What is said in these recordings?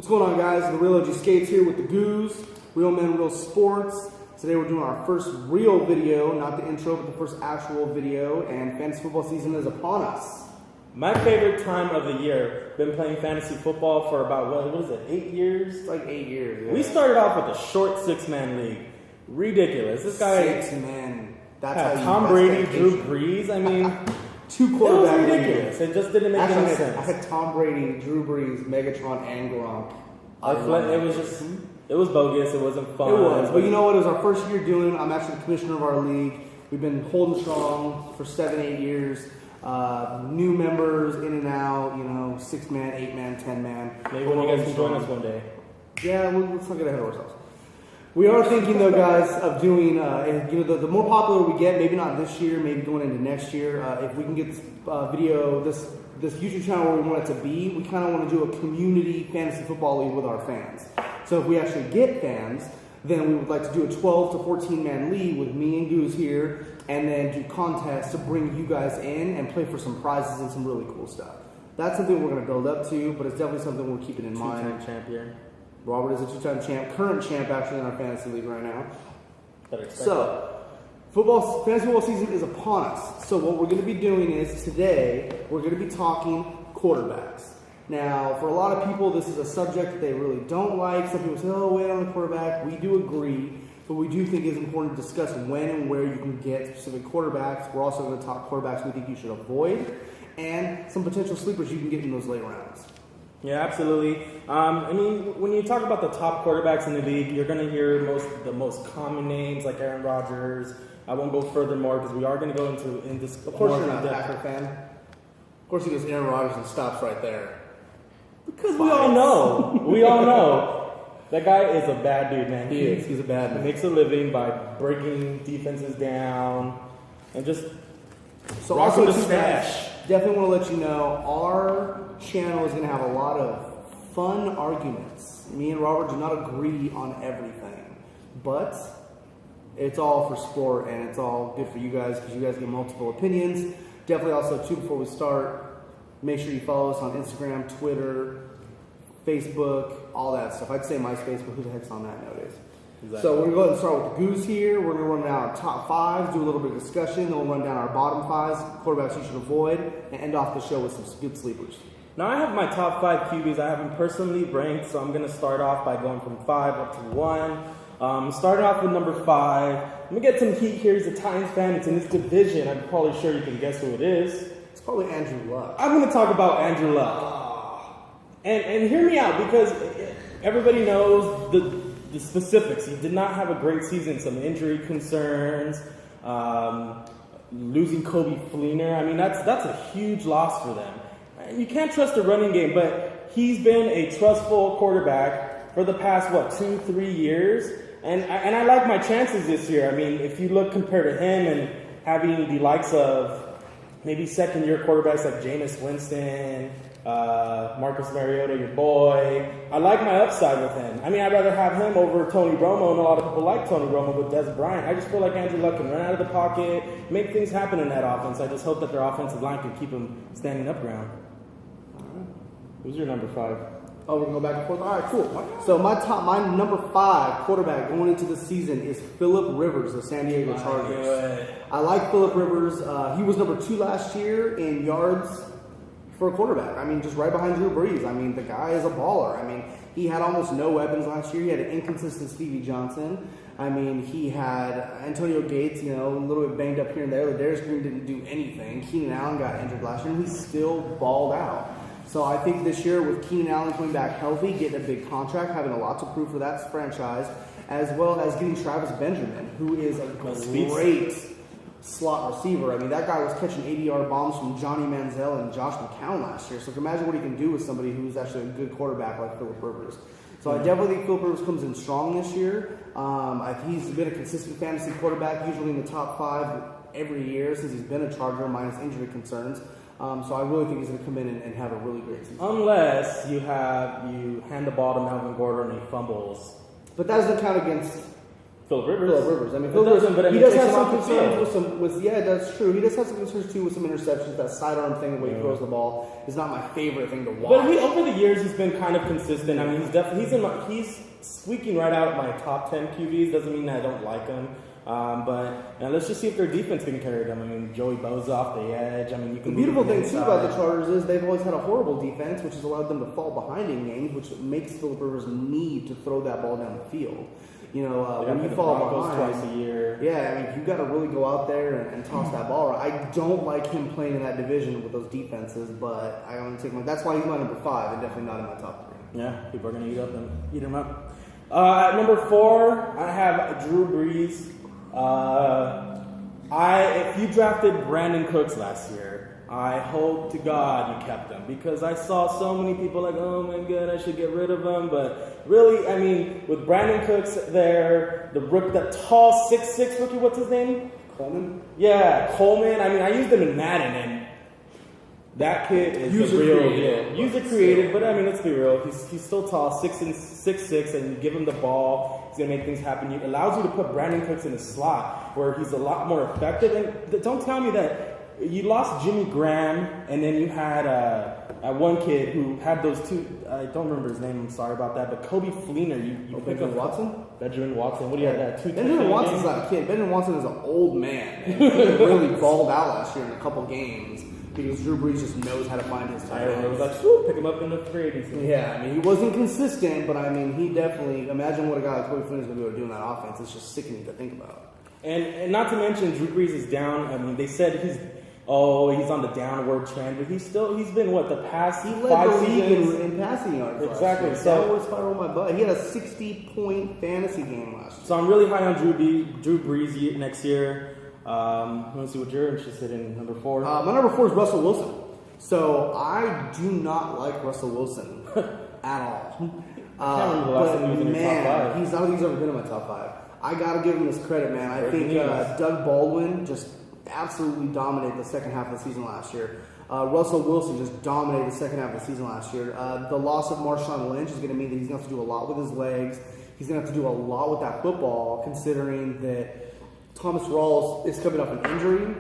What's going on, guys? TheRealOGSkates here with The Guuz, Real Men, Real Sports. Today we're doing our first real video, not the intro, but the first actual video, and fantasy football season is upon us. My favorite time of the year. Been playing fantasy football for about, what is it, 8 years? It's like 8 years. Yeah. We started off with a short 6-man league. Ridiculous. This guy 6 men. That's had how Tom Brady, Drew Brees. I mean, two quarterbacks. It was ridiculous. It just didn't make any sense. I had Tom Brady, Drew Brees, Megatron, and Gronk. It was bogus. It wasn't fun. It was, but you know what? It was our first year doing it. I'm actually the commissioner of our league. We've been holding strong for 7-8 years. New members in and out, 6-man, 8-man, 10-man. Maybe when you guys can join us one day. Yeah, let's not get ahead of ourselves. We are thinking, though, guys, of doing, the more popular we get, maybe not this year, maybe going into next year, if we can get this video, this YouTube channel where we want it to be, we kind of want to do a community fantasy football league with our fans. So if we actually get fans, then we would like to do a 12 to 14-man league with me and Guuz here, and then do contests to bring you guys in and play for some prizes and some really cool stuff. That's something we're going to build up to, but it's definitely something we're keeping in mind. Two-time champion. Robert is a 2-time champ, current champ actually in our fantasy league right now. So, fantasy football season is upon us. So what we're going to be doing is today we're going to be talking quarterbacks. Now, for a lot of people, this is a subject that they really don't like. Some people say, "Oh, wait on the quarterback." We do agree, but we do think it's important to discuss when and where you can get specific quarterbacks. We're also going to talk quarterbacks we think you should avoid, and some potential sleepers you can get in those late rounds. Yeah, absolutely. I mean, when you talk about the top quarterbacks in the league, you're going to hear the most common names like Aaron Rodgers. I won't go furthermore because we are going to go into this. Of course, you're not a Packer fan. Of course, he goes Aaron Rodgers and stops right there. Because we all know that guy is a bad dude, man. He is. He's a bad man. He makes a living by breaking defenses down and just rocking the stash. Definitely want to let you know our channel is going to have a lot of fun arguments. Me and Robert do not agree on everything, but it's all for sport and it's all good for you guys because you guys get multiple opinions. Definitely also, too, before we start, make sure you follow us on Instagram, Twitter, Facebook, all that stuff. I'd say MySpace, but who the heck's on that nowadays? Exactly. So we're going to go ahead and start with the Guuz here. We're going to run down our top 5s, do a little bit of discussion, then we'll run down our bottom 5s, quarterbacks you should avoid, and end off the show with some good sleepers. Now I have my top 5 QBs. I have them personally ranked, so I'm going to start off by going from 5 up to 1. Starting off with number 5. I'm going to get some heat here. He's a Titans fan. It's in this division. I'm probably sure you can guess who it is. It's probably Andrew Luck. I'm going to talk about Andrew Luck. And hear me out because everybody knows the specifics. He did not have a great season. Some injury concerns, losing Kobe Fleener. I mean, that's a huge loss for them. You can't trust the running game, but he's been a trustful quarterback for the past, 2-3 years. And I like my chances this year. I mean, if you look compared to him and having the likes of maybe second-year quarterbacks like Jameis Winston, Marcus Mariota, your boy. I like my upside with him. I mean, I'd rather have him over Tony Romo, and a lot of people like Tony Romo with Des Bryant. I just feel like Andrew Luck can run out of the pocket, make things happen in that offense. I just hope that their offensive line can keep him standing up ground. All right. Who's your number 5? Oh, we're going to go back and forth? All right, cool. So my number 5 quarterback going into the season is Phillip Rivers, the San Diego Chargers. I like Phillip Rivers. He was number 2 last year in yards for a quarterback. I mean, just right behind Drew Brees. I mean, the guy is a baller. I mean, he had almost no weapons last year. He had an inconsistent Stevie Johnson. I mean, he had Antonio Gates, a little bit banged up here and there. Darius Green didn't do anything. Keenan Allen got injured last year, and he still balled out. So I think this year with Keenan Allen coming back healthy, getting a big contract, having a lot to prove for that franchise, as well as getting Travis Benjamin, who is a great slot receiver. I mean, that guy was catching 80-yard bombs from Johnny Manziel and Josh McCown last year. So imagine what he can do with somebody who's actually a good quarterback like Phillip Rivers. So I definitely think Phillip Rivers comes in strong this year. He's been a consistent fantasy quarterback, usually in the top 5 every year since he's been a Charger, minus injury concerns. So I really think he's going to come in and have a really great season. Unless you hand the ball to Melvin Gordon and he fumbles. But that doesn't count against Phillip Rivers. Phillip Rivers. I mean, Phillip Rivers, but he does have some concerns with some. Yeah, that's true. He does have some concerns too with some interceptions. That sidearm thing, the way he throws the ball, is not my favorite thing to watch. But over the years, he's been kind of consistent. I mean, he's squeaking right out my top 10 QBs. Doesn't mean that I don't like him. But let's just see if their defense can carry them. I mean, Joey Bosa off the edge. I mean, you can. The beautiful thing too about the Chargers is they've always had a horrible defense, which has allowed them to fall behind in games, which makes Phillip Rivers need to throw that ball down the field. You know, when you fall behind twice a year. Yeah, I mean, you got to really go out there and toss that ball around. I don't like him playing in that division with those defenses, but I only take that's why he's my number 5 and definitely not in my top 3. Yeah, people are gonna eat him up. At number 4, I have Drew Brees. If you drafted Brandon Cooks last year, I hope to God you kept him, because I saw so many people like, oh my God, I should get rid of him. But really, I mean, with Brandon Cooks there, that tall 6'6" rookie, what's his name? Coleman? Yeah, Coleman. I mean, I used him in Madden, and that kid is the real deal. User created, but I mean, let's be real. He's still tall, 6'6", and you give him the ball, he's gonna make things happen. It allows you to put Brandon Cooks in a slot where he's a lot more effective. And don't tell me that you lost Jimmy Graham, and then you had one kid who had those two. I don't remember his name. I'm sorry about that. But Kobe Fleener, you pick up Watson. Benjamin Watson. What do you have? That Benjamin Watson's not a kid. Benjamin Watson is an old man. And he really balled out last year in a couple games because Drew Brees just knows how to find his tight ends. It was like, swoop, pick him up in the free agency. Yeah, I mean, he wasn't consistent, but I mean, he definitely. Imagine what a guy like Kobe Fleener is going to be able to do in that offense. It's just sickening to think about. And not to mention, Drew Brees is down. I mean, they said he's on the downward trend, but he's been what, the past 5 seasons in passing yards. Exactly. So downward spiral my butt. He had a 60-point fantasy game last year. So I'm really high on Drew Brees next year. Let me see what you're interested in. Number 4. My number 4 is Russell Wilson. So I do not like Russell Wilson at all. I can't remember the last time he was in your top 5. I don't think he's ever been in my top 5. I got to give him his credit, man. I think Doug Baldwin just absolutely dominated the second half of the season last year. Russell Wilson just dominated the second half of the season last year. The loss of Marshawn Lynch is going to mean that he's going to have to do a lot with his legs. He's going to have to do a lot with that football, considering that Thomas Rawls is coming off an injury,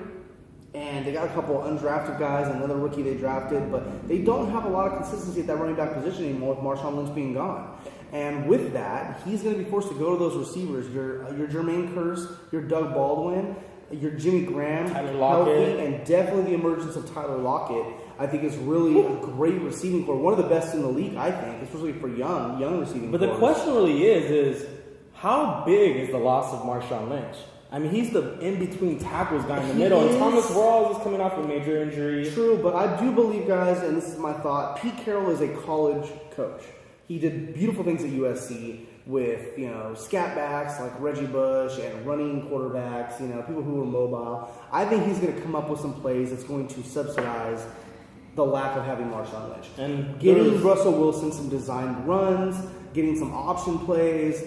and they got a couple undrafted guys, another rookie they drafted, but they don't have a lot of consistency at that running back position anymore with Marshawn Lynch being gone. And with that, he's going to be forced to go to those receivers. Your Jermaine Kearse, your Doug Baldwin, your Jimmy Graham, healthy, and definitely the emergence of Tyler Lockett, I think is really a great receiving core. One of the best in the league, I think, especially for young receiving But the question really is how big is the loss of Marshawn Lynch? I mean, he's the in-between tackles guy in the middle, and Thomas Rawls is coming off a major injury. True, but I do believe, guys, and this is my thought, Pete Carroll is a college coach. He did beautiful things at USC with, scat backs like Reggie Bush and running quarterbacks, people who were mobile. I think he's going to come up with some plays that's going to subsidize the lack of having Marshawn Lynch. And getting Russell Wilson some designed runs, getting some option plays,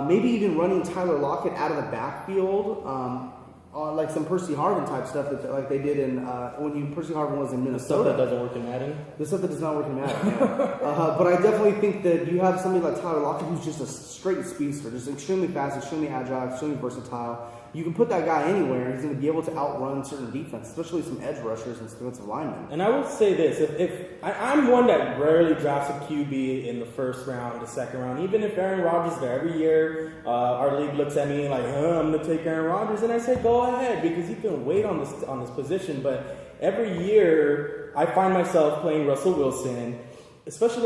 maybe even running Tyler Lockett out of the backfield, on like some Percy Harvin type stuff that like they did in when Percy Harvin was in Minnesota. The stuff that doesn't work in Madden. The stuff that does not work in Madden. Yeah. But I definitely think that you have somebody like Tyler Lockett who's just a straight speedster, just extremely fast, extremely agile, extremely versatile. You can put that guy anywhere, and he's going to be able to outrun certain defense, especially some edge rushers and defensive linemen. And I would say this: if I'm one that rarely drafts a QB in the first round, the second round, even if Aaron Rodgers is there every year, our league looks at me like, I'm going to take Aaron Rodgers, and I say, go ahead, because you can wait on this position. But every year, I find myself playing Russell Wilson, especially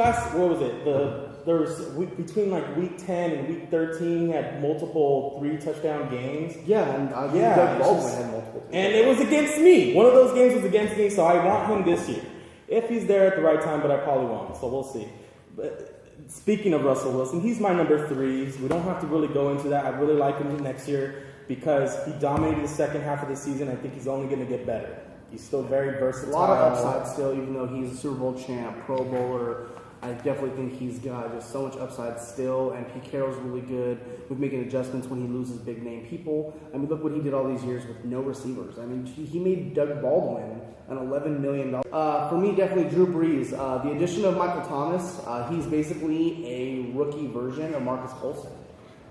there was between like week 10 and week 13, he had multiple 3-touchdown games. Yeah, and Doug Baldwin had multiple. And it was against me. One of those games was against me, so I want him this year. If he's there at the right time, but I probably won't, so we'll see. But speaking of Russell Wilson, he's my number 3. We don't have to really go into that. I really like him next year because he dominated the second half of the season. I think he's only going to get better. He's still very versatile. A lot of upside still, even though he's a Super Bowl champ, Pro Bowler. I definitely think he's got just so much upside still, and Pete Carroll's really good with making adjustments when he loses big name people. I mean, look what he did all these years with no receivers. I mean, he made Doug Baldwin an $11 million. For me, definitely Drew Brees. The addition of Michael Thomas, he's basically a rookie version of Marcus Colston.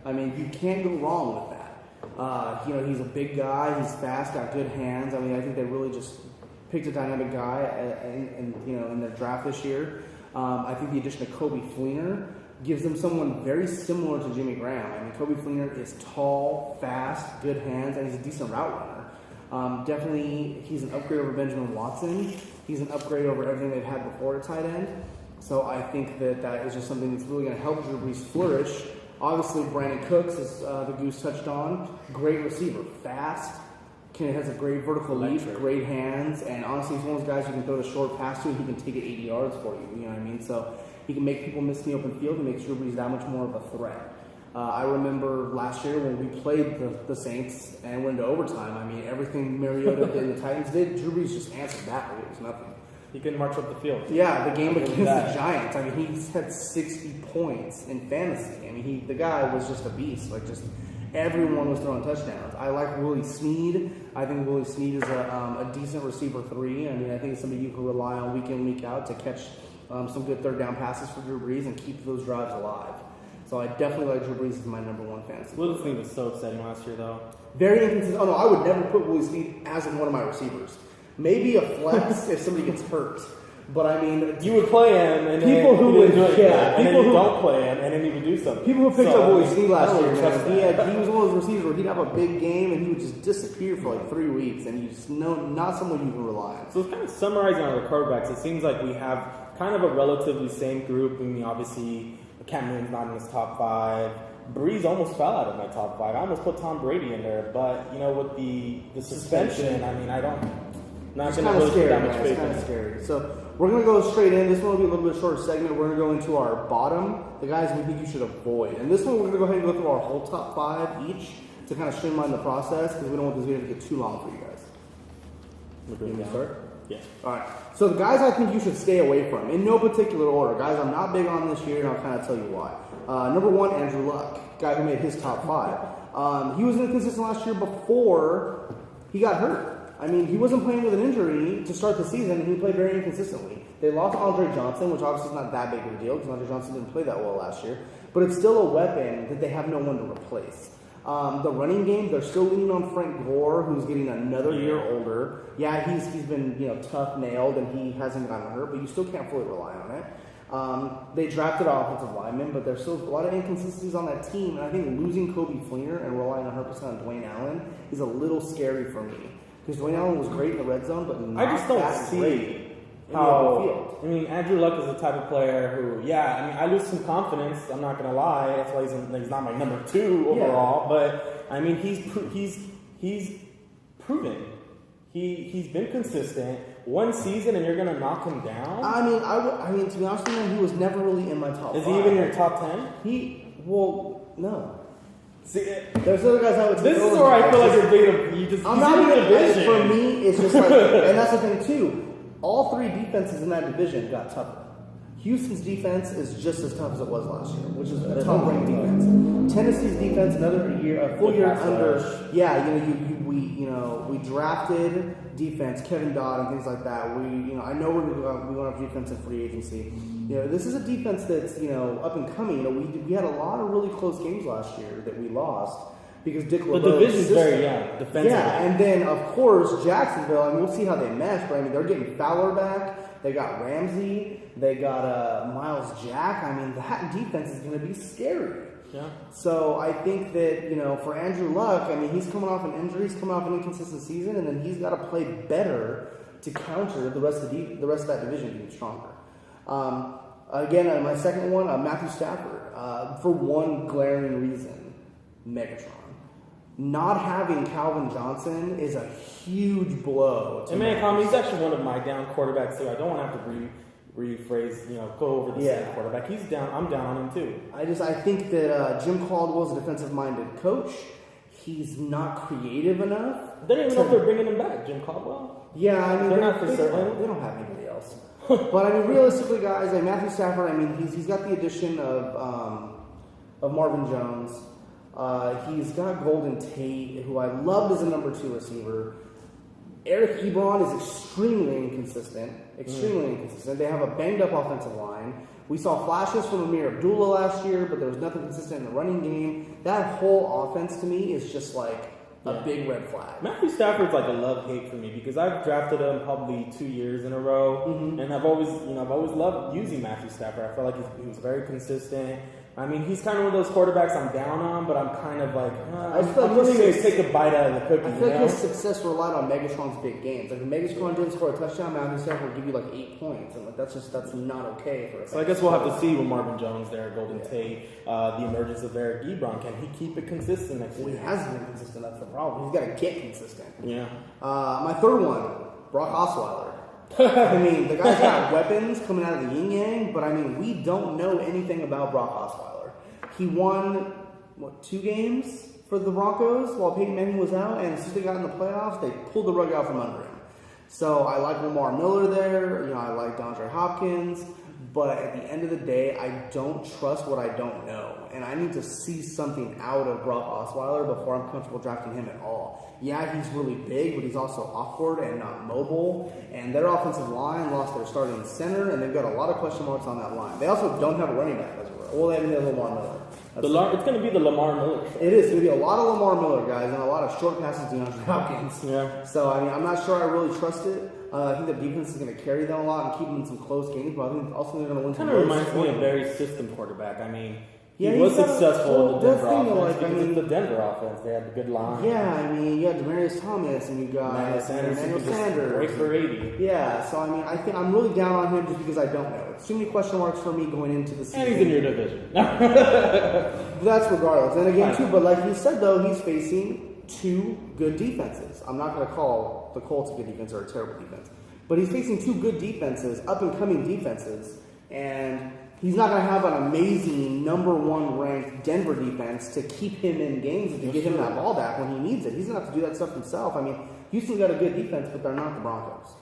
I mean, you can't go wrong with that. He's a big guy. He's fast, got good hands. I mean, I think they really just picked a dynamic guy, in their draft this year. I think the addition of Coby Fleener gives them someone very similar to Jimmy Graham. I mean, Coby Fleener is tall, fast, good hands, and he's a decent route runner. Definitely, he's an upgrade over Benjamin Watson. He's an upgrade over everything they've had before at tight end. So I think that is just something that's really going to help Drew Brees flourish. Obviously, Brandon Cooks, as the Goose touched on, great receiver, fast, has a great vertical leap, great hands, and honestly, he's one of those guys you can throw the short pass to and he can take it 80 yards for you. You know what I mean? So he can make people miss in the open field and make Drew Brees that much more of a threat. I remember last year when we played the Saints and went into overtime. I mean, everything Mariota did and the Titans did, Drew Brees just answered that. It was nothing. He couldn't march up the field. Yeah, the game against the Giants. I mean, he's had 60 points in fantasy. I mean, the guy was just a beast. Everyone was throwing touchdowns. I like Willie Snead. I think Willie Snead is a decent receiver 3. I mean, I think it's somebody you can rely on week in, week out to catch some good third down passes for Drew Brees and keep those drives alive. So I definitely like Drew Brees as my number 1 fantasy. Willie Snead was so upsetting last year, though. Very inconsistent. Oh, no, I would never put Willie Snead as one of my receivers. Maybe a flex if somebody gets hurt. But I mean, you would play him, and people who would, and then you don't play him, and then he would do something. People who picked up Willie Snead last year, man, he was one of those receivers where he'd have a big game and he would just disappear for 3 weeks, and you just know not someone you can rely on. So it's kind of summarizing on the quarterbacks. It seems like we have kind of a relatively same group. I mean, obviously, Cam Newton's not in his top 5. Breeze almost fell out of my top 5. I almost put Tom Brady in there, but with the suspension, I mean, not going to really put that much faith in. It's kind of scary. So we're going to go straight in. This one will be a little bit shorter segment. We're going to go into our bottom, the guys we think you should avoid. And this one, we're going to go ahead and go through our whole top 5 each to kind of streamline the process because we don't want this video to get too long for you guys. You want me to start? Yeah. All right. So the guys I think you should stay away from, in no particular order. Guys I'm not big on this year, and I'll kind of tell you why. Number 1, Andrew Luck, guy who made his top 5. He was inconsistent last year before he got hurt. I mean, he wasn't playing with an injury to start the season, and he played very inconsistently. They lost Andre Johnson, which obviously is not that big of a deal because Andre Johnson didn't play that well last year. But it's still a weapon that they have no one to replace. The running game, they're still leaning on Frank Gore, who's getting another year older. Yeah, he's been tough nailed, and he hasn't gotten hurt, but you still can't fully rely on it. They drafted offensive linemen, but there's still a lot of inconsistencies on that team. And I think losing Coby Fleener and relying 100% on Dwayne Allen is a little scary for me. Because Dwayne Allen was great in the red zone, but not I just don't that see great how. field. I mean, Andrew Luck is the type of player who, I lose some confidence. I'm not gonna lie. That's why he's not my number 2 overall. But I mean, he's proven. He's been consistent. One season, and you're gonna knock him down. I mean, to be honest with you, he was never really in my top 5. Is he even your top 10? No. See, there's other guys I would. This is where I feel like you're being I'm not even division. For me, it's just like, and that's the thing too. All 3 defenses in that division got tougher. Houston's defense is just as tough as it was last year, which is a top-ranked defense. Tennessee's defense, a full year under. Yeah, we drafted defense, Kevin Dodd, and things like that. I know we're going up defense in free agency. This is a defense that's up and coming. We had a lot of really close games last year that we lost because Dick LeBeau's the division's very young, defensively. Yeah, and then of course Jacksonville. I mean, we'll see how they mesh, but I mean, they're getting Fowler back. They got Ramsey. They got Miles Jack. I mean, that defense is going to be scary. Yeah. So I think that for Andrew Luck, I mean, he's coming off an injury, he's coming off an inconsistent season, and then he's got to play better to counter the rest of that division being stronger. Again, my second one, Matthew Stafford, for one glaring reason, Megatron. Not having Calvin Johnson is a huge blow. And he's actually one of my down quarterbacks too. I don't want to have to rephrase, go over the same quarterback. He's down. I'm down on him too. I think that Jim Caldwell's a defensive-minded coach. He's not creative enough. They don't even know if they're bringing him back, Jim Caldwell. Yeah, I mean, they're not for certain. They don't have anybody else. But I mean, realistically, guys, Matthew Stafford. I mean, he's got the addition of Marvin Jones. He's got Golden Tate, who I loved as a number 2 receiver. Eric Ebron is extremely inconsistent. They have a banged-up offensive line. We saw flashes from Amir Abdullah last year, but there was nothing consistent in the running game. That whole offense to me is just like a big red flag. Matthew Stafford's like a love-hate for me because I've drafted him probably 2 years in a row, and I've always loved using Matthew Stafford. I feel like he was very consistent. I mean, he's kind of one of those quarterbacks I'm down on, but I'm kind of like, I'm willing to take a bite out of the cookie. I feel like his success relied on Megatron's big games. Like if Megatron didn't score a touchdown, Matthew Stafford would give you like 8 points, and like that's not okay for us. So I guess we'll have to see with Marvin Jones there, Golden Tate, the emergence of Eric Ebron. Can he keep it consistent next year? He hasn't been consistent. That's the problem. He's got to get consistent. Yeah. My third one, Brock Osweiler. I mean, the guy's got weapons coming out of the yin yang, but I mean, we don't know anything about Brock Osweiler. He won, 2 games for the Broncos while Peyton Manning was out, and as soon as they got in the playoffs, they pulled the rug out from under him. So I like Lamar Miller there, I like DeAndre Hopkins, but at the end of the day, I don't trust what I don't know, and I need to see something out of Brock Osweiler before I'm comfortable drafting him at all. Yeah, he's really big, but he's also awkward and not mobile, and their offensive line lost their starting center, and they've got a lot of question marks on that line. They also don't have a running back as well. Well, they have Lamar Miller. It's going to be the Lamar Miller show. It is. It's going to be a lot of Lamar Miller guys and a lot of short passes to DeAndre Hopkins. Yeah. So, I mean, I'm not sure I really trust it. I think the defense is going to carry them a lot and keep them in some close games, but I think also they're going to win some. Kind of reminds me of a very system quarterback. I mean, he Yeah, was he's got a- successful in the well, Denver that's the thing, offense like, I because mean- it's the Denver offense. They had a good line. Yeah, I mean, you got Demaryius Thomas and you got Emmanuel Sanders, who Emmanuel could just Sanders. break for 80. Yeah, so I mean, I think I'm really down on him just because I don't know. It's too many question marks for me going into the season. And he's in your division. That's regardless. And again, too, but like you said, though, he's facing 2 good defenses. I'm not going to call the Colts a good defense or a terrible defense, but he's facing 2 good defenses, up-and-coming defenses, and he's not going to have an amazing number 1 ranked Denver defense to keep him in games and to get him that ball back when he needs it. He's going to have to do that stuff himself. I mean, Houston's got a good defense, but they're not the Broncos.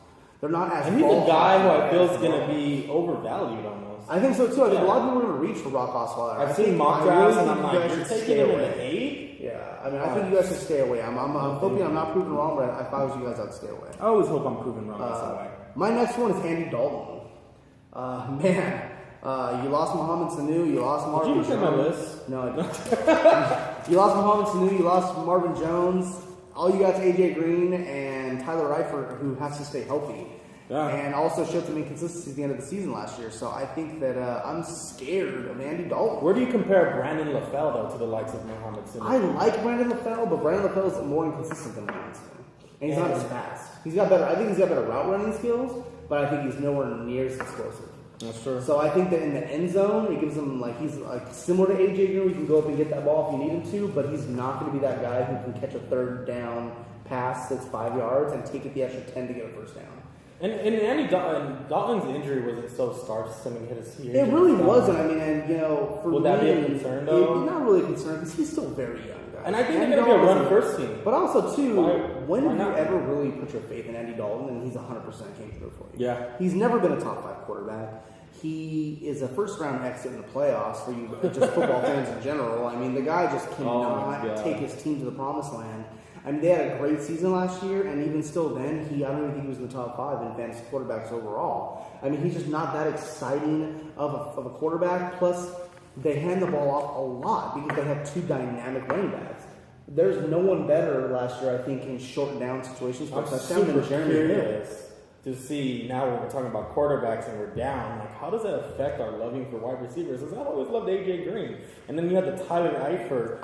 They're not as. And he's a guy who I feel is going to be overvalued almost. I think so too. I think a lot of people are going to reach for Brock Osweiler. I've seen mock drafts, and I'm like, you're taking him in the 8th? Yeah, I mean, I think you guys should stay away. I'm hoping I'm not proven wrong, but if I was you guys, I'd stay away. I always hope I'm proven wrong in some way. My next one is Andy Dalton. You lost Mohamed Sanu, you lost Marvin Jones. Did you look at my list? No, I didn't. You lost Mohamed Sanu, you lost Marvin Jones. All you got is AJ Green and Tyler Eifert, who has to stay healthy. Yeah. And also showed some inconsistency at the end of the season last year. So I think that I'm scared of Andy Dalton. Where do you compare Brandon LaFell, though, to the likes of Mohamed Sanu? I like Brandon LaFell, but Brandon LaFell is more inconsistent than Mohamed Sanu. And he's not as fast. He's got better. I think he's got better route running skills, but I think he's nowhere near as explosive. That's true. So I think that in the end zone, it gives him he's similar to AJ Green. He can go up and get that ball if you need him to, but he's not going to be that guy who can catch a 3rd down pass that's 5 yards and take it the extra 10 to get a 1st down. And Andy Dalton's injury wasn't so star-stemming hit his ear. It really wasn't. I mean, and for would me, that be a concern though? Not really a concern because he's still very young, guys. And I think they're going to be a run-first team. But also, too, when why have you not? ever really put your faith in Andy Dalton and he's 100% came through for you? Yeah. He's never been a top 5 quarterback. He is a first-round exit in the playoffs for you, just football fans in general. I mean, the guy just cannot take his team to the promised land. I mean, they had a great season last year, and even still then, I don't even think he was in the top 5 in fantasy quarterbacks overall. I mean, he's just not that exciting of a quarterback. Plus, they hand the ball off a lot because they have 2 dynamic running backs. There's no one better last year, I think, in short down situations for touchdown than Jeremy Hill. To see now when we're talking about quarterbacks and we're down, like how does that affect our loving for wide receivers? Because I've always loved AJ Green, and then you had the Tyler Eifert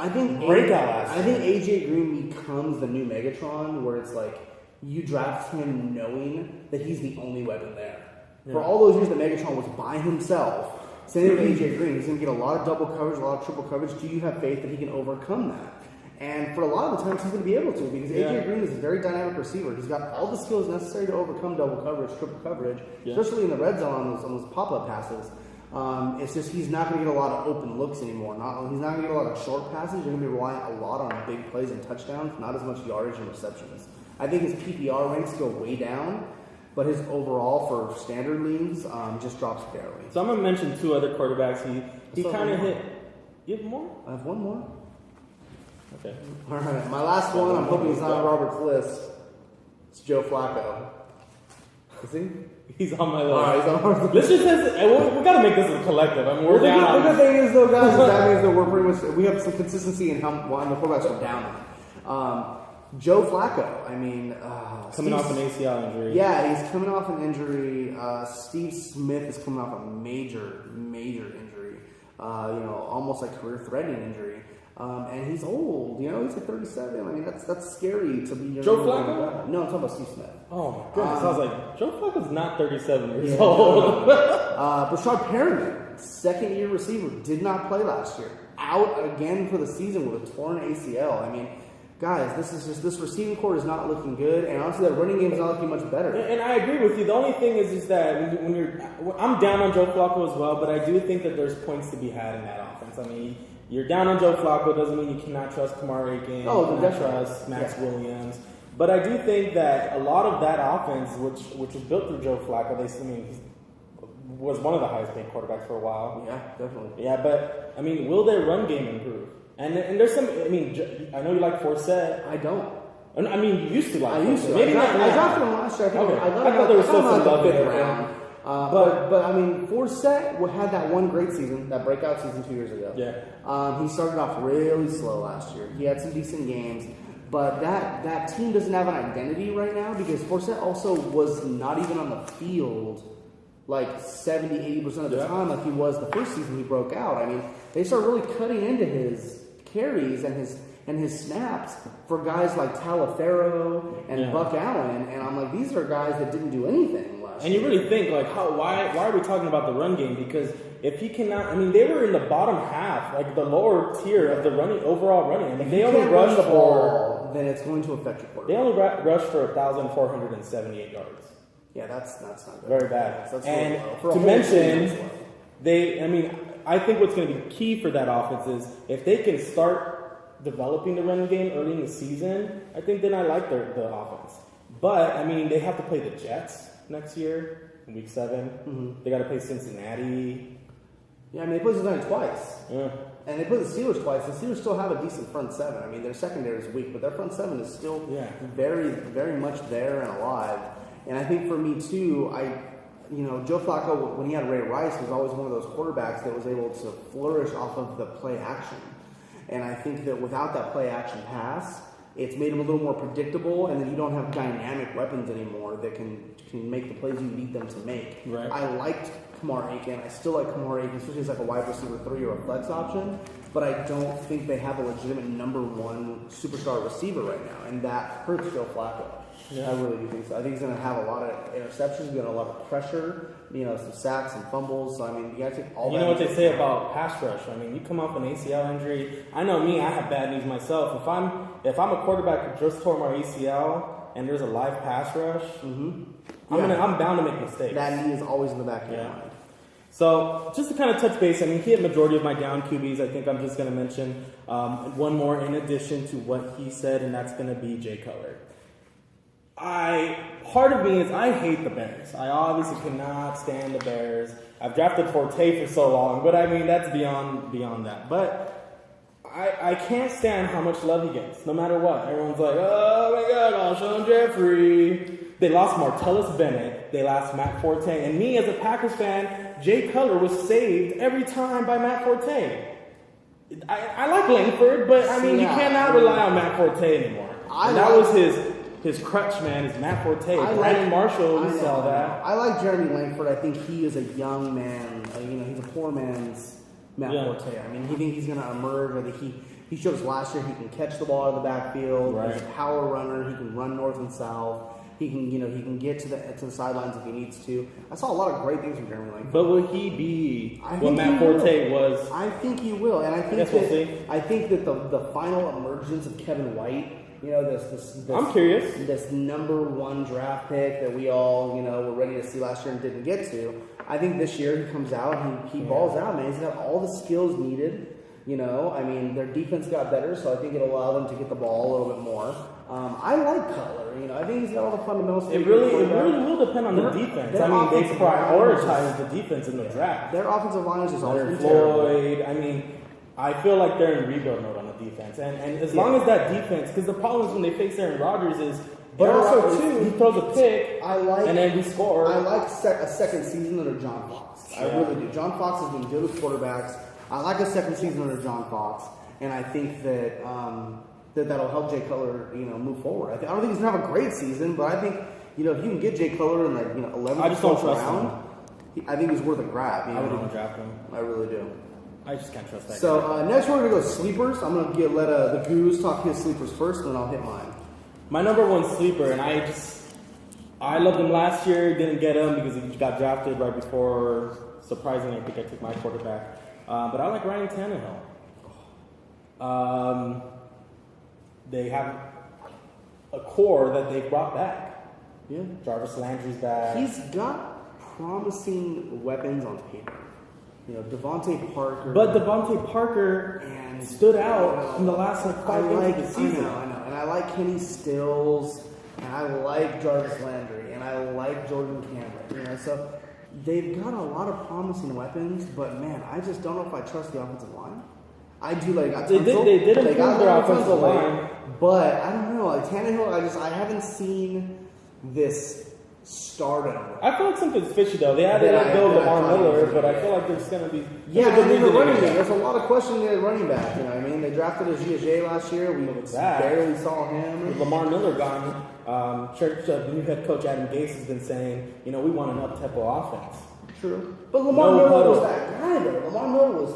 breakout last year. I think AJ Green becomes the new Megatron, where it's like you draft him knowing that he's the only weapon there. Yeah. For all those years that Megatron was by himself, same with AJ Green, he's going to get a lot of double coverage, a lot of triple coverage. Do you have faith that he can overcome that? And for a lot of the times, he's going to be able to because AJ Green is a very dynamic receiver. He's got all the skills necessary to overcome double coverage, triple coverage, especially in the red zone on those pop-up passes. It's just he's not going to get a lot of open looks anymore. He's not going to get a lot of short passes. You're going to be relying a lot on big plays and touchdowns, not as much yardage and receptions. I think his PPR ranks go way down, but his overall for standard leagues just drops barely. So I'm going to mention 2 other quarterbacks. He kind of hit. You have more? I have one more. Okay. All right, my last one. I'm hoping it's not on Robert's list. It's Joe Flacco. Is he? He's on my list. All right, he's on our list. Let's just we got to make this a collective. I mean, we're down. The good thing is, though, guys, is that means that we're pretty much we have some consistency in how the quarterbacks are down on. Joe Flacco. I mean, coming off an ACL injury. Yeah, he's coming off an injury. Steve Smith is coming off a major injury. Almost like career-threatening injury. And he's old, he's like 37. I mean, that's scary to be. Joe Flacco? No, I'm talking about Steve Smith. Oh my goodness! I was like, Joe Flacco's not 37 years old. Brashad Perriman, second-year receiver, did not play last year. Out again for the season with a torn ACL. I mean, guys, this receiving core is not looking good, and honestly, that running game is not looking much better. And I agree with you. The only thing is that I'm down on Joe Flacco as well, but I do think that there's points to be had in that offense. I mean, you're down on Joe Flacco doesn't mean you cannot trust Kamar Aiken, you cannot trust Max Williams. But I do think that a lot of that offense, which was built through Joe Flacco, he was one of the highest paid quarterbacks for a while. Yeah, definitely. Yeah, but I mean, will their run game improve? And there's some. I mean, I know you like Forsett. I don't. I mean, you used to like. I used to. Maybe I dropped him last year. I thought there was still some love in round. But I mean, Forsett had that one great season, that breakout season 2 years ago. Yeah. He started off really slow last year. He had some decent games, but that team doesn't have an identity right now because Forsett also was not even on the field like 70-80% of the time like he was the first season he broke out. I mean, they started really cutting into his carries and his snaps for guys like Talaferro and Buck Allen, and I'm like, these are guys that didn't do anything last year. And you really think, like, why are we talking about the run game? Because if he cannot, I mean, they were in the bottom half, like the lower tier of the overall running. I mean, they only rushed the ball, then it's going to affect your quarterback. They only rushed for 1,478 yards. Yeah, that's not good. Very bad. That's and to mention, I think what's going to be key for that offense is if they can start developing the running game early in the season, I think then I like the offense. But, I mean, they have to play the Jets next year in Week 7. Mm-hmm. They got to play Cincinnati. Yeah, I mean, they played Cincinnati twice. Yeah. And they played the Steelers twice. The Steelers still have a decent front seven. I mean, their secondary is weak, but their front seven is still very, very much there and alive. And I think for me, too, Joe Flacco, when he had Ray Rice, was always one of those quarterbacks that was able to flourish off of the play action. And I think that without that play action pass, it's made him a little more predictable, and then you don't have dynamic weapons anymore that can make the plays you need them to make. Right. I liked Kamar Aiken. I still like Kamar Aiken, especially as like a wide receiver 3 or a flex option. But I don't think they have a legitimate number 1 superstar receiver right now, and that hurts Joe Flacco. Yeah. I really do think so. I think he's going to have a lot of interceptions, going to have a lot of pressure, some sacks and fumbles. So, I mean, you got to take all that. You know what they say about pass rush? I mean, you come off an ACL injury. I know me, I have bad knees myself. If I'm a quarterback who just tore my ACL and there's a live pass rush, I'm bound to make mistakes. That knee is always in the back of your mind. So, just to kind of touch base, I mean, he had majority of my down QBs. I think I'm just going to mention one more in addition to what he said, and that's going to be Jay Cutler. Part of me is I hate the Bears. I obviously cannot stand the Bears. I've drafted Forte for so long, but I mean, that's beyond that. But I can't stand how much love he gets, no matter what. Everyone's like, oh my God, Alshon Jeffrey. They lost Martellus Bennett. They lost Matt Forte. And me, as a Packers fan, Jay Cutler was saved every time by Matt Forte. I like Langford, but I mean, you cannot rely on Matt Forte anymore. That was his crutch, man, is Matt Forte. Brandon Marshall, we saw that. I like Jeremy Langford. I think he is a young man. He's a poor man's Matt Forte. I mean, he thinks he's going to emerge. I think he showed us last year he can catch the ball out of the backfield. Right. He's a power runner. He can run north and south. He can get to the sidelines if he needs to. I saw a lot of great things from Jeremy Langford. But will he be what Matt Forte was? I think he will, and I think that the final emergence of Kevin White. This I'm curious. This number 1 draft pick that we all, were ready to see last year and didn't get to. I think this year he comes out and he balls out, man. He's got all the skills needed. I mean, their defense got better, so I think it'll allow them to get the ball a little bit more. I like Cutler. I think he's got all the fundamentals. It really will depend on the defense. I mean, they prioritize the defense in the draft. Their offensive line is just always been Floyd. I mean, I feel like they're in rebuild mode on the defense. And as long as that defense, because the problem is when they face Aaron Rodgers is But also, too, he throws a pick, and then we score. I like a second season under John Fox. I really do. John Fox has been good with quarterbacks. I like a second season under John Fox, and I think that that'll help Jay Cutler, move forward. I don't think he's gonna have a great season, but I think if you can get Jay Cutler in 11th, I just don't trust round, I think he's worth a grab. I would even draft him. I really do. I just can't trust that. So next we're gonna go sleepers. I'm gonna let the Guuz talk his sleepers first, and then I'll hit mine. My number one sleeper, and I loved him last year. Didn't get him because he got drafted right before. Surprisingly, I think I took my quarterback. But I like Ryan Tannehill. They have a core that they brought back. Yeah, Jarvis Landry's back. He's got promising weapons on paper. Devontae Parker. But Devontae Parker stood out in the last 5 games of the season. I know. And I like Kenny Stills, and I like Jarvis Landry, and I like Jordan Cameron. So they've got a lot of promising weapons, but man, I just don't know if I trust the offensive line. I do like they did improve their offensive line, but I don't know. Like Tannehill, I haven't seen this stardom. I feel like something's fishy though. They added Lamar Miller, but I feel like there's going to be running back. There's a lot of questioning at running back. You know what I mean? They drafted a Giajay last year. We barely saw him. With Lamar Miller gone, the new head coach Adam Gase has been saying, we want an up-tempo offense. True, but Lamar Miller was that guy though. Lamar Miller was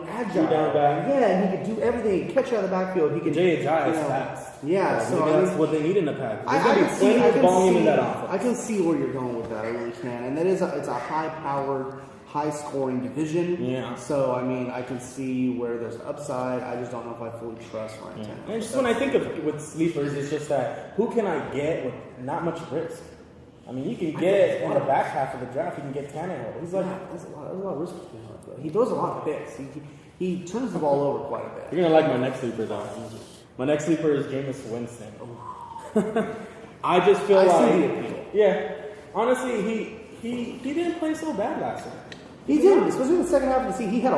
agile. Yeah, and he could do everything. He'd catch out of the backfield. He could. Jay is fast. Yeah, so that's what they need in the pack. I can see volume in that offense. I can see where you're going with that. I really can, and it's a high-powered, high-scoring division. Yeah. So I can see where there's upside. I just don't know if I fully trust Ryan Tannehill. And just when I think of with sleepers, it's just that who can I get with not much risk? You can get in the back half of the draft. You can get Tannehill. He's like, there's a lot of risk. He throws a lot of picks. He turns the ball over quite a bit. You're gonna like my next sleeper though. My next sleeper is Jameis Winston. I just feel honestly, he didn't play so bad last year. He did, especially in the second half of the season. He had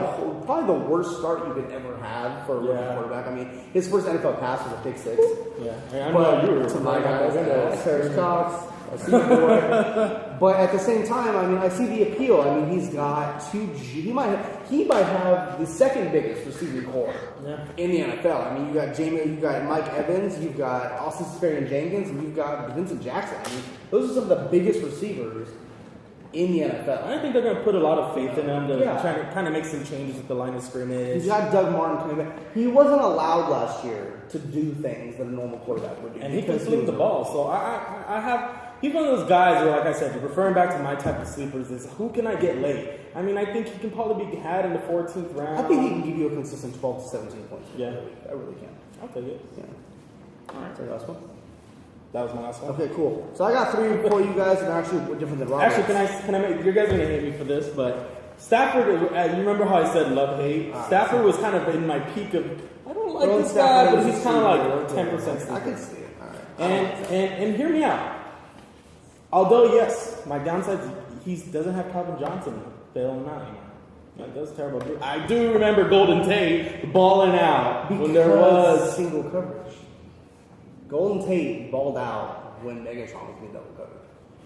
probably the worst start you could ever have for a rookie quarterback. His first NFL pass was a pick six. Yeah, I know you were to my guys, Terrence Cox. But at the same time, I see the appeal. He's got he might have the second biggest receiving core in the NFL. You got Jamie, you got Mike Evans, you've got Austin Seferian-Jenkins, and you've got Vincent Jackson. Those are some of the biggest receivers in the NFL. I think they're going to put a lot of faith in him to try to kind of make some changes at the line of scrimmage. You got Doug Martin coming back. He wasn't allowed last year to do things that a normal quarterback would do. And he can sling the ball. So I have... He's one of those guys where, like I said, referring back to my type of sleepers is who can I get late? I think he can probably be had in the 14th round. I think he can give you a consistent 12 to 17 points. Yeah. I really can. I'll take it. Yeah. All right. So last one. That was my last one. Okay, cool. So I got 3 for you guys that are actually different than Robert. Actually, can I make, you guys are going to hate me for this, but Stafford, you remember how I said love-hate? Stafford was kind of in my peak of, I don't like this guy, but he's kind of like 10% sleeper. I can see it. All right. And hear me out. Although, yes, my downside is he doesn't have Calvin Johnson bailing out anymore. That was terrible. I do remember Golden Tate balling out when there was single coverage. Golden Tate balled out when Megatron was being double covered.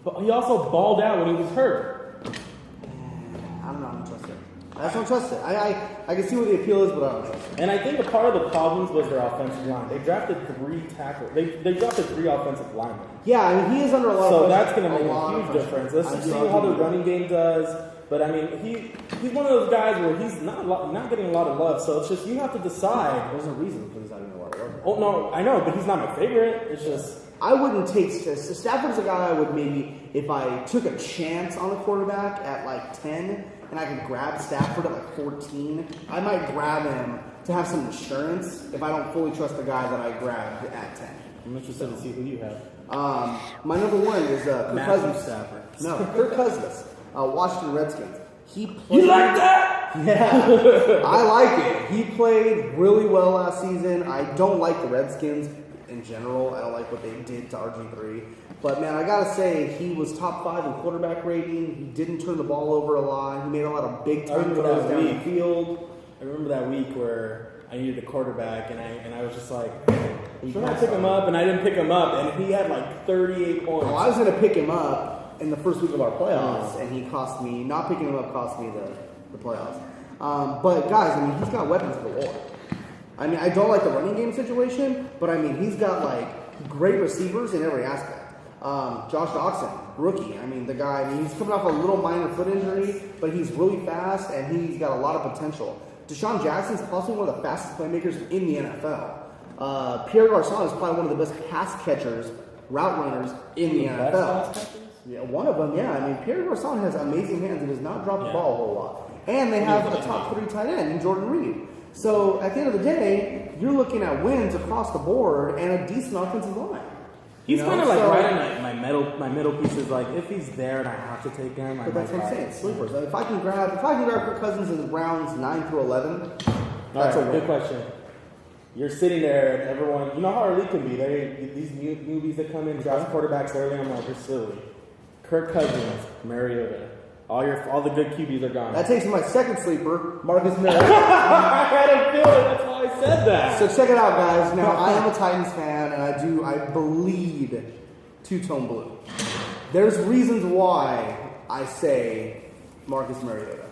But he also balled out when he was hurt. I don't know. I don't trust it. I just don't trust it. I can see what the appeal is, but I don't trust it. And I think a part of the problems was their offensive line. They drafted 3 tackles. They drafted 3 offensive linemen. Yeah, he is under a lot of pressure. So that's going to make a huge difference. Let's just see how the running game does. But he's one of those guys where he's not getting a lot of love. So it's just you have to decide. There's a reason for he's not getting a lot of love. Oh no, I know, but he's not my favorite. It's just I wouldn't take Stafford's a guy I would maybe if I took a chance on a quarterback at like 10 and I could grab Stafford at like 14. I might grab him to have some insurance if I don't fully trust the guy that I grabbed at 10. I'm interested to see who you have. My number 1 is Kirk Cousins. Stafford. No, Kirk Cousins. Washington Redskins. He played. You like that? Yeah, I like it. He played really well last season. I don't like the Redskins in general. I don't like what they did to RG3. But man, I gotta say, he was top 5 in quarterback rating. He didn't turn the ball over a lot. He made a lot of big time throws down the field. I remember that week where I needed a quarterback, and I was just like, So I picked him up, and I didn't pick him up, and he had like 38 points. Well, I was going to pick him up in the first week of our playoffs, and he cost me, not picking him up cost me the playoffs. But guys, I mean, he's got weapons galore. I mean, I don't like the running game situation, but I mean, he's got like great receivers in every aspect. Josh Doxson, rookie. I mean, the guy, I mean, he's coming off a little minor foot injury, but he's really fast and he's got a lot of potential. Deshaun Jackson's possibly one of the fastest playmakers in the NFL. Pierre Garçon is probably one of the best pass catchers, route runners in the NFL. Yeah, one of them, yeah. I mean, Pierre Garçon has amazing hands and does not drop the ball a whole lot. And they have a top 3 tight end in Jordan Reed. So at the end of the day, you're looking at wins across the board and a decent offensive line. He's kind of like right in my middle pieces. Like if he's there and I have to take him, but that's what I'm saying. Sleepers. If I can grab Kirk Cousins in the rounds 9 through 11, that's a good question. You're sitting there and everyone, you know how our league can be. These newbies that come in draft quarterbacks early. I'm like, you're silly. Kirk Cousins, Mariota. All the good QBs are gone. That takes me my second sleeper, Marcus Mariota. I had a feeling. That's why I said that. So check it out, guys. Now, I am a Titans fan, and I bleed two-tone blue. There's reasons why I say Marcus Mariota.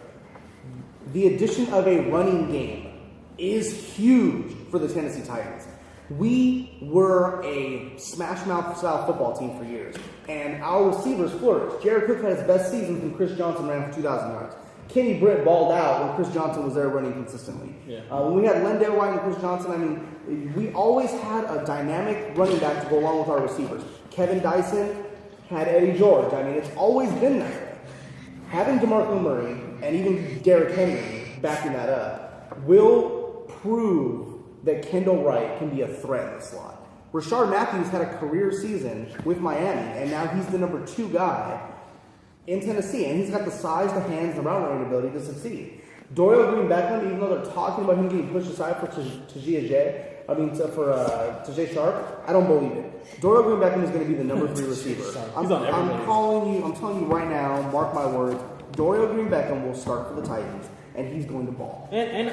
The addition of a running game is huge for the Tennessee Titans. We were a smash-mouth style football team for years, and our receivers flourished. Jared Cook had his best season when Chris Johnson ran for 2,000 yards. Kenny Britt balled out when Chris Johnson was there running consistently. Yeah. When we had Lendale White and Chris Johnson, I mean, we always had a dynamic running back to go along with our receivers. Kevin Dyson had Eddie George. I mean, it's always been that way. Having DeMarco Murray and even Derrick Henry backing that up will prove that Kendall Wright can be a threat in the slot. Rashard Matthews had a career season with Miami, and now he's the number 2 guy in Tennessee, and he's got the size, the hands, the route running ability to succeed. Dorial Green-Beckham, even though they're talking about him getting pushed aside for Tajay Sharp, I don't believe it. Dorial Green-Beckham is going to be the number 3 receiver. I'm telling you right now, mark my words, Dorial Green-Beckham will start for the Titans. And he's going to ball. He's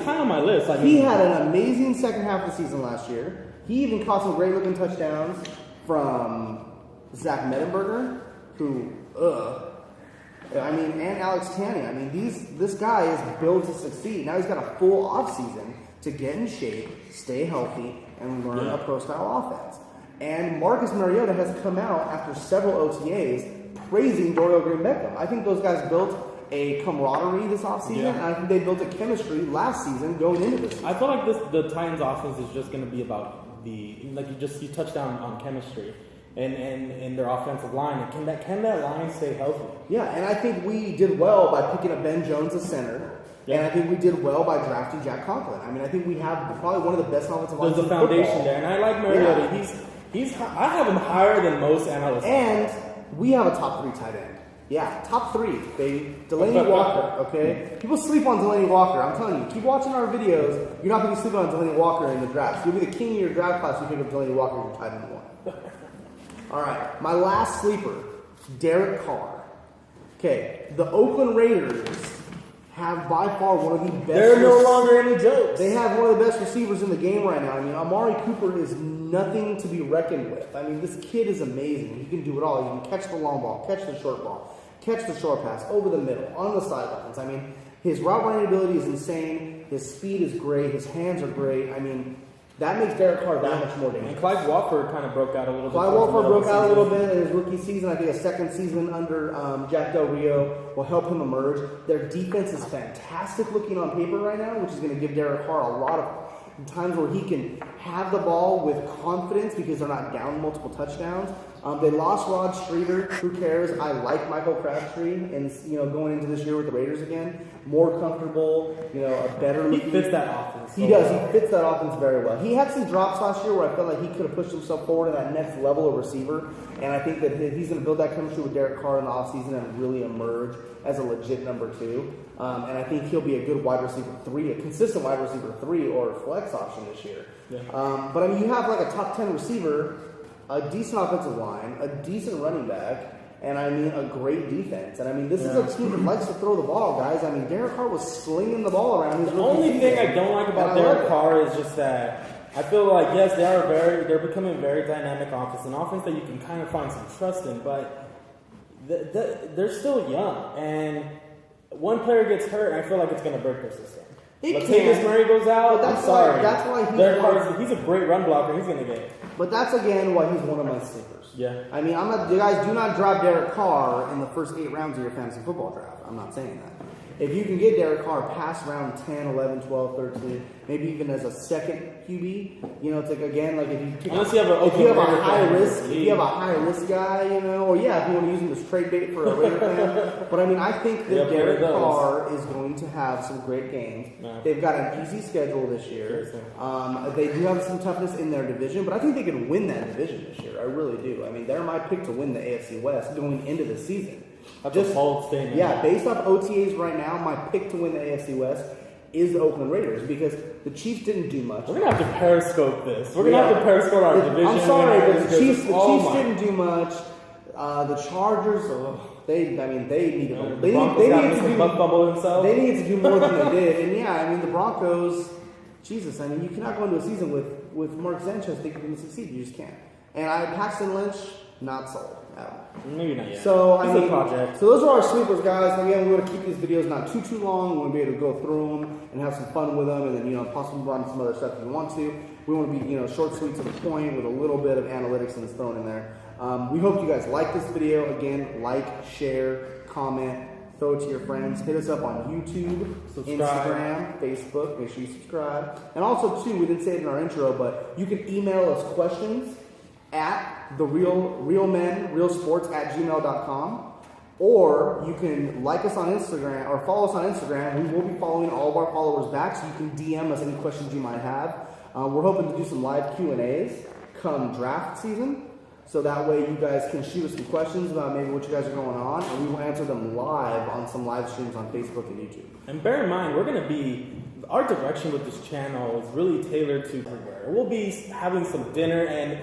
high on my list. He had an amazing second half of the season last year. He even caught some great-looking touchdowns from Zach Mettenberger, and Alex Tanney. I mean, this guy is built to succeed. Now he's got a full offseason to get in shape, stay healthy, and learn a pro-style offense. And Marcus Mariota has come out after several OTAs praising Dorial Green-Beckham. I think those guys built a camaraderie this offseason, and I think they built a chemistry last season going into this season. I feel like the Titans offense is just going to be about you touched on chemistry and their offensive line. And can that line stay healthy? Yeah, and I think we did well by picking up Ben Jones as center. Yeah. And I think we did well by drafting Jack Conklin. I mean, I think we have probably one of the best offensive lines. There's a foundation there, and I like Mariota. Yeah. I have him higher than most analysts. And we have a top 3 tight end. Yeah, top 3, baby. Delaney Walker, okay? People sleep on Delaney Walker. I'm telling you, keep watching our videos. You're not going to be sleeping on Delaney Walker in the draft. You'll be the king of your draft class if you pick up Delaney Walker and tight end 1. All right, my last sleeper, Derek Carr. Okay, the Oakland Raiders have by far one of the best. They're no longer any jokes. They have one of the best receivers in the game right now. I mean, Amari Cooper is nothing to be reckoned with. I mean, this kid is amazing. He can do it all. He can catch the long ball, catch the short ball, catch the short pass, over the middle, on the sidelines. I mean, his route running ability is insane. His speed is great. His hands are great. I mean, that makes Derek Carr that much more dangerous. And Clive Walford kind of broke out a little bit. Clive Walford broke out a little bit in his rookie season. I think a second season under Jack Del Rio will help him emerge. Their defense is fantastic looking on paper right now, which is going to give Derek Carr a lot of times where he can have the ball with confidence because they're not down multiple touchdowns. They lost Rod Streeter. Who cares? I like Michael Crabtree, and going into this year with the Raiders again, more comfortable. A better. He fits that offense. He does. He fits that offense very well. He had some drops last year where I felt like he could have pushed himself forward to that next level of receiver, and I think that he's going to build that chemistry with Derek Carr in the offseason and really emerge as a legit number 2. And I think he'll be a good wide receiver 3, a consistent wide receiver 3 or flex option this year. Yeah. But I mean, you have like a top 10 receiver, a decent offensive line, a decent running back, and I mean a great defense. And I mean, this is a team that likes to throw the ball, guys. I mean, Derek Carr was slinging the ball around. The only thing I don't like about Derek Carr is just that I feel like, yes, they're becoming a very dynamic offense, an offense that you can kind of find some trust in, but they're still young, and one player gets hurt, and I feel like it's going to break their system. Latavius Murray goes out, I'm sorry. That's why he's a great run blocker, he's going to get it. But that's, again, why he's one of my sleepers. Yeah. I mean, you guys do not draft Derek Carr in the first 8 rounds of your fantasy football draft. I'm not saying that. If you can get Derek Carr past round 10, 11, 12, 13, maybe even as a second QB, you know, it's like, again, like if you have a high risk guy, you know, or if you want to use him as trade bait for a Raider fan. But I mean, I think that Derek Carr is going to have some great games. Yeah. They've got an easy schedule this year. They do have some toughness in their division, but I think they can win that division this year. I really do. I mean, they're my pick to win the AFC West going into the season. That's a bold statement. Yeah, based off OTAs right now, my pick to win the AFC West is the Oakland Raiders because the Chiefs didn't do much. We're going to have to periscope this. We're going to have to periscope our division. I'm sorry, but the Chiefs didn't do much. The Chargers, they need to they needed to do more than they did. And I mean, the Broncos, Jesus, I mean, you cannot go into a season with Mark Sanchez thinking you're going to succeed. You just can't. And Paxton Lynch, not sold. Maybe not yet. So project. So those are our sleepers, guys. Again, we want to keep these videos not too long. We want to be able to go through them and have some fun with them, and then possibly run some other stuff if you want to. We want to be short, sweet, to the point with a little bit of analytics and thrown in there. We hope you guys like this video. Again, like, share, comment, throw it to your friends. Hit us up on YouTube, Instagram, Facebook. Make sure you subscribe. And also, too, we didn't say it in our intro, but you can email us questions at TheRealSports@gmail.com, or you can like us on Instagram or follow us on Instagram. We will be following all of our followers back, so you can DM us any questions you might have. We're hoping to do some live Q&As come draft season, so that way you guys can shoot us some questions about maybe what you guys are going on, and we will answer them live on some live streams on Facebook and YouTube. And bear in mind, our direction with this channel is really tailored to everywhere. We'll be having some dinner, and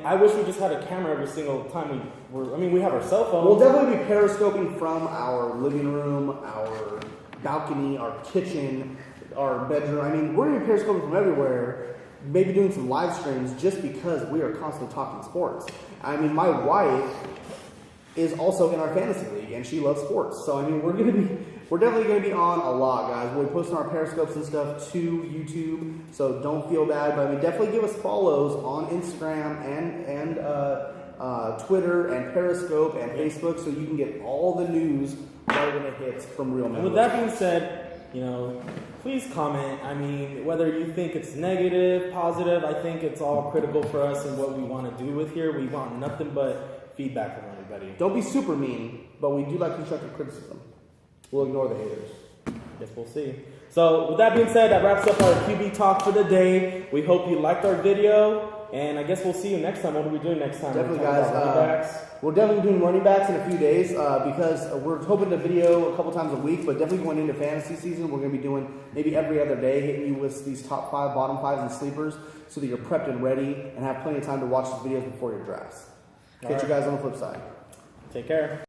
I wish we just had a camera every single time we have our cell phone. We'll definitely be periscoping from our living room, our balcony, our kitchen, our bedroom. I mean, we're going to be periscoping from everywhere, maybe doing some live streams just because we are constantly talking sports. I mean, my wife is also in our fantasy league, and she loves sports. So, I mean, we're definitely going to be on a lot, guys. We'll be posting our periscopes and stuff to YouTube, so don't feel bad. But I mean, definitely give us follows on Instagram and Twitter and Periscope and Facebook, so you can get all the news right when it hits from Real Men. And with that being said, please comment. I mean, whether you think it's negative, positive, I think it's all critical for us and what we want to do with here. We want nothing but feedback from everybody. Don't be super mean, but we do like constructive criticism. We'll ignore the haters. Guess we'll see. So with that being said, that wraps up our QB talk for the day. We hope you liked our video, and I guess we'll see you next time. What are we doing next time? Definitely, guys. We're definitely doing running backs in a few days because we're hoping to video a couple times a week, but definitely going into fantasy season, we're going to be doing maybe every other day, hitting you with these top 5, bottom 5s, and sleepers so that you're prepped and ready and have plenty of time to watch the videos before your drafts. Catch you guys on the flip side. Take care.